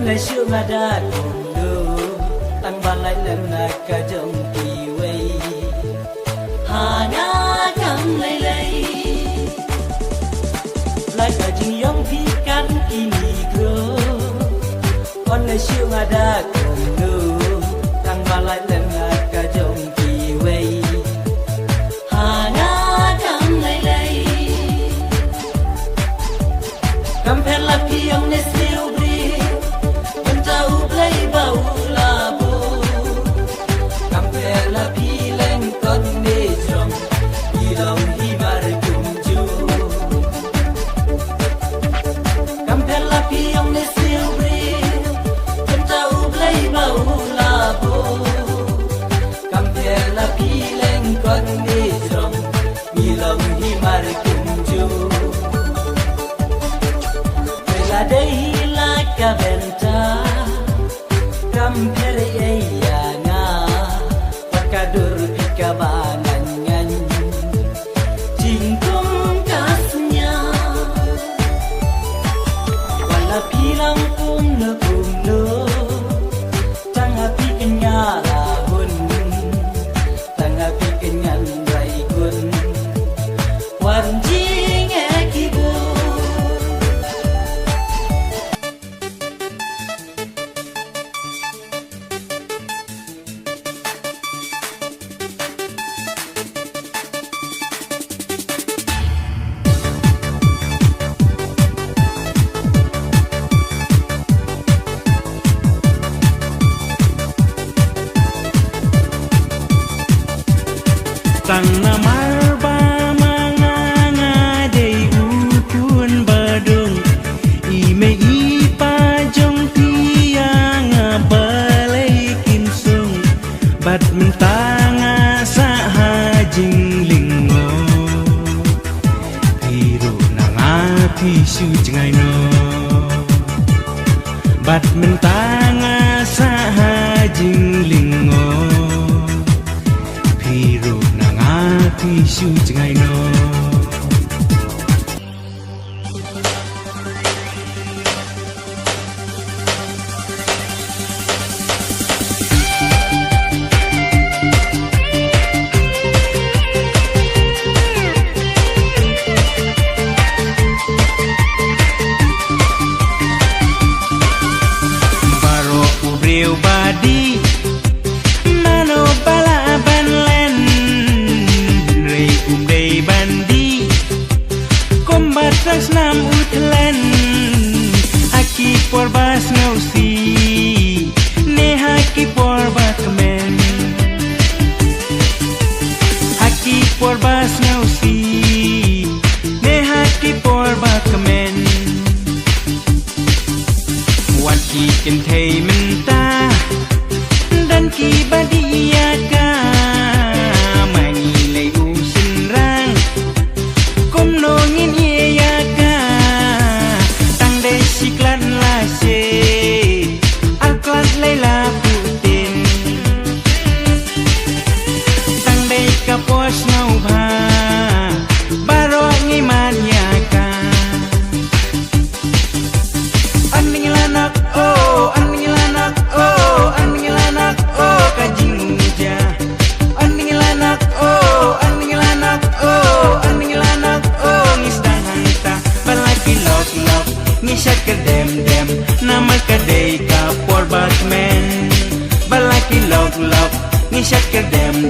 lại siêu mà đã cùng đủ tăng ban lại lần là cả dòng kỳ quay hà na cầm lấy lại cả chính giống phi cắn kỳ micro con lại siêu mà đã cùng đủ tăng ban lại lần là cả dòng kỳ quay hà na cầm lấy cầm phèn là phi ông nên siêu play bau labu kampela pileng kon nejong ilong himar kumju kampela piong ne silbri kentau play bau labu kampela pileng kon nejong ilong himar kumju bela dei la kabenta kampere ya nga pakadur pikabangan jingkong kasnya wala pilang puno tanga pikenya lahun tanga pikenyan raikun warjing ekibu Sang namar ba manganga dei ukun badung ime ipa jong tiang balai kinsung bat mentanga sa hajing lingo hiru nanga pisu jengai no bat mentanga sa hajing lingo hiru tisu jengai no baro ubreu badi mano bala banlen bandi kombatas nam utlen aki porbas ngausi neha ki porba kemen aki porbas ngausi neha ki porba kemen waki kentei menta dan ki badiaka nongin iya ka tang dei siklan la se alklat leila putin tang dei ka pos nau bha baro ngi man ya ka aning lanak oh ka jinja aning lanak oh ngisat ke dem nama kadei ka porbat men balaki lok ngisat ke dem